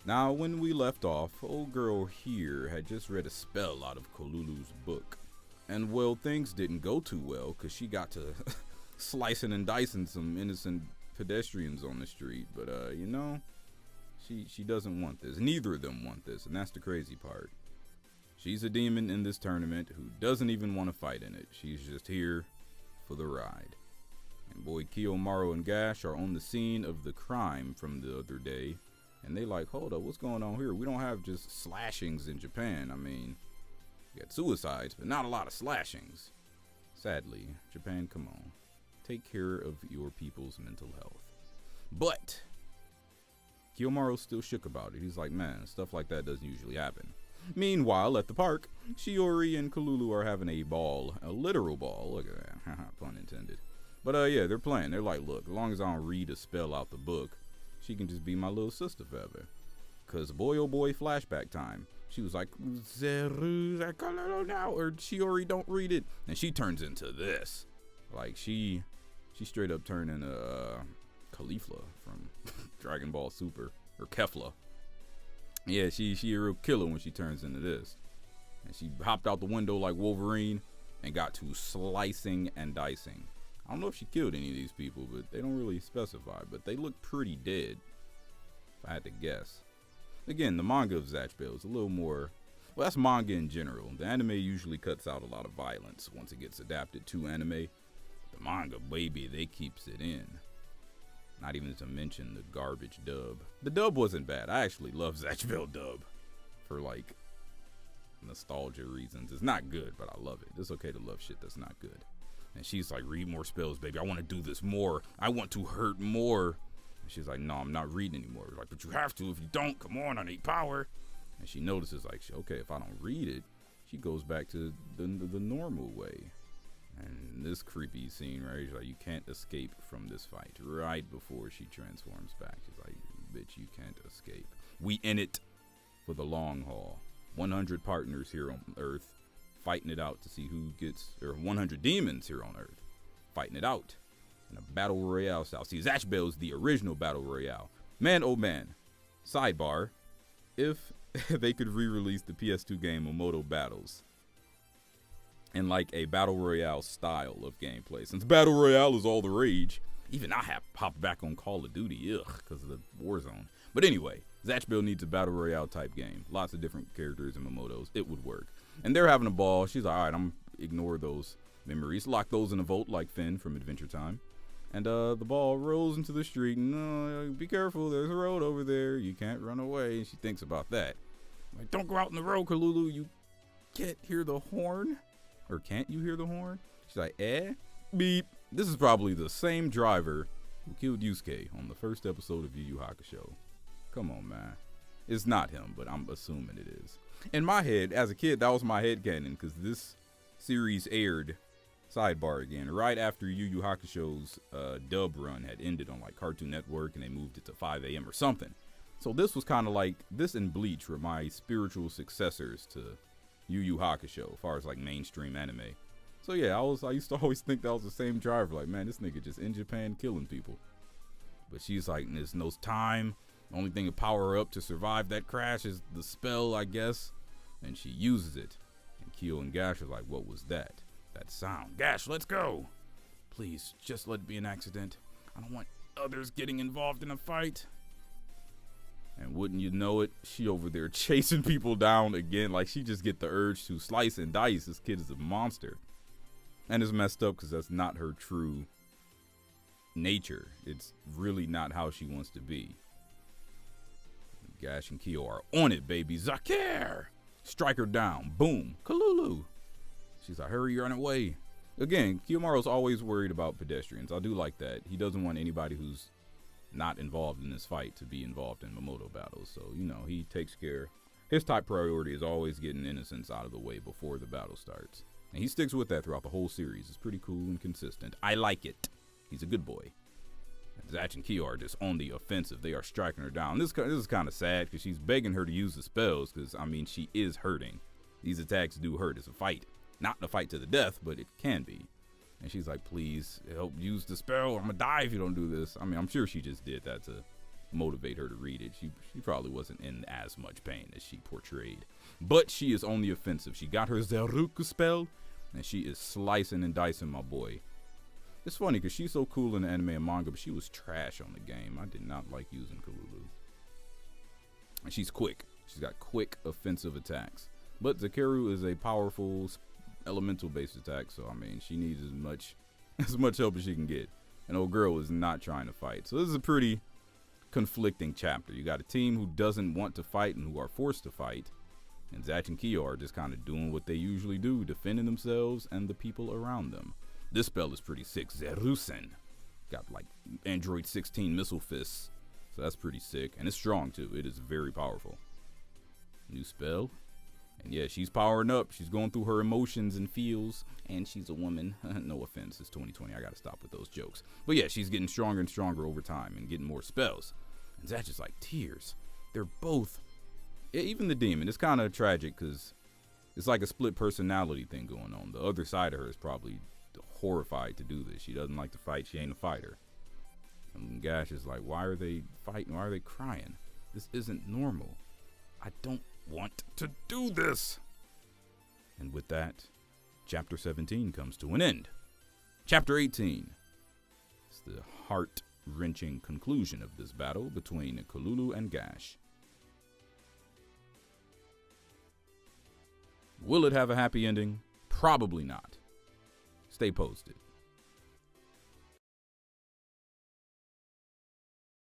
Now, when we left off, old girl here had just read a spell out of Kolulu's book. And well, things didn't go too well, because she got to slicing and dicing some innocent pedestrians on the street. But, she doesn't want this. Neither of them want this, and that's the crazy part. She's a demon in this tournament who doesn't even want to fight in it. She's just here for the ride. And boy, Kiyomaro and Gash are on the scene of the crime from the other day. And they like, hold up, what's going on here? We don't have just slashings in Japan. I mean, we got suicides, but not a lot of slashings. Sadly, Japan, come on. Take care of your people's mental health. But Kiyomaro's still shook about it. He's like, man, stuff like that doesn't usually happen. Meanwhile, at the park, Shiori and Kolulu are having a ball. A literal ball. Look at that. Pun intended. But yeah, they're playing. They're like, look, as long as I don't read a spell out the book, she can just be my little sister forever. Cause boy oh boy, flashback time. She was like, Zeru now, or Shiori, don't read it. And she turns into this. Like she straight up turned into Caulifla from Dragon Ball Super, or Kefla. Yeah, she a real killer when she turns into this. And she hopped out the window like Wolverine and got to slicing and dicing. I don't know if she killed any of these people, but they don't really specify. But they look pretty dead, if I had to guess. Again, the manga of Zatch Bell is a little more... Well, that's manga in general. The anime usually cuts out a lot of violence once it gets adapted to anime. The manga, baby, they keeps it in. Not even to mention the garbage dub. The dub wasn't bad. I actually love Zatch Bell dub. For, like, nostalgia reasons. It's not good, but I love it. It's okay to love shit that's not good. And she's like, read more spells, baby. I want to do this more. I want to hurt more. And she's like, no, I'm not reading anymore. Like, but you have to. If you don't, come on, I need power. And she notices, like, okay, if I don't read it, she goes back to the normal way. And this creepy scene, right? She's like, you can't escape from this fight. Right before she transforms back. She's like, bitch, you can't escape. We in it for the long haul. 100 partners here on Earth. Fighting it out to see who gets, or 100 demons here on Earth, fighting it out in a battle royale style. See, Zatch Bell is the original battle royale. Man, oh man. Sidebar: if they could re-release the PS2 game Momoto Battles in like a battle royale style of gameplay, since battle royale is all the rage. Even I have popped back on Call of Duty, because of the Warzone. But anyway, Zatch Bell needs a battle royale type game. Lots of different characters and Momotos. It would work. And they're having a ball. She's like, all right, I'm ignore those memories. Lock those in a vault like Finn from Adventure Time. And the ball rolls into the street. And be careful, there's a road over there. You can't run away. And she thinks about that. Like, don't go out in the road, Kolulu. You can't hear the horn? Or can't you hear the horn? She's like, beep. This is probably the same driver who killed Yusuke on the first episode of Yu Yu Hakusho. Come on, man. It's not him, but I'm assuming it is. In my head, as a kid, that was my headcanon, because this series aired, sidebar again, right after Yu Yu Hakusho's dub run had ended on like Cartoon Network, and they moved it to 5 a.m. or something. So this was kind of like, this and Bleach were my spiritual successors to Yu Yu Hakusho, as far as like mainstream anime. So yeah, I used to always think that was the same driver, like, man, this nigga just in Japan killing people. But she's like, there's no time. The only thing to power her up to survive that crash is the spell, I guess. And she uses it. And Kyo and Gash are like, what was that? That sound. Gash, let's go. Please, just let it be an accident. I don't want others getting involved in a fight. And wouldn't you know it, she over there chasing people down again. Like, she just get the urge to slice and dice. This kid is a monster. And it's messed up because that's not her true nature. It's really not how she wants to be. Gash and Kyo are on it, baby. Zakir! Strike her down. Boom. Kolulu. She's like, hurry, you're on the way. Again, Kiyomaro's always worried about pedestrians. I do like that. He doesn't want anybody who's not involved in this fight to be involved in Momoto battles. So, he takes care. His top priority is always getting innocents out of the way before the battle starts. And he sticks with that throughout the whole series. It's pretty cool and consistent. I like it. He's a good boy. Zatch and Kyo are just on the offensive. They are striking her down. This is kind of sad because she's begging her to use the spells because, she is hurting. These attacks do hurt. It's a fight. Not a fight to the death, but it can be. And she's like, please, help use the spell. I'm going to die if you don't do this. I'm sure she just did that to motivate her to read it. She probably wasn't in as much pain as she portrayed. But she is on the offensive. She got her Zeruku spell, and she is slicing and dicing my boy. It's funny because she's so cool in the anime and manga, but she was trash on the game. I did not like using Kolulu. And she's quick. She's got quick offensive attacks. But Zakeru is a powerful elemental-based attack, so I mean, she needs as much help as she can get. And old girl is not trying to fight. So this is a pretty conflicting chapter. You got a team who doesn't want to fight and who are forced to fight. And Zatch and Kiyo are just kind of doing what they usually do, defending themselves and the people around them. This spell is pretty sick. Zerusen. Got like Android 16 missile fists. So that's pretty sick. And it's strong too. It is very powerful. New spell. And yeah, she's powering up. She's going through her emotions and feels. And she's a woman. No offense. It's 2020. I got to stop with those jokes. But yeah, she's getting stronger and stronger over time and getting more spells. And Zatch is like, tears. They're both. Even the demon. It's kind of tragic because it's like a split personality thing going on. The other side of her is probably horrified to do this. She doesn't like to fight. She ain't a fighter. And Gash is like, why are they fighting? Why are they crying? This isn't normal. I don't want to do this. And with that, chapter 17 comes to an end. Chapter 18 is the heart-wrenching conclusion of this battle between Kolulu and Gash. Will it have a happy ending? Probably not. Stay posted.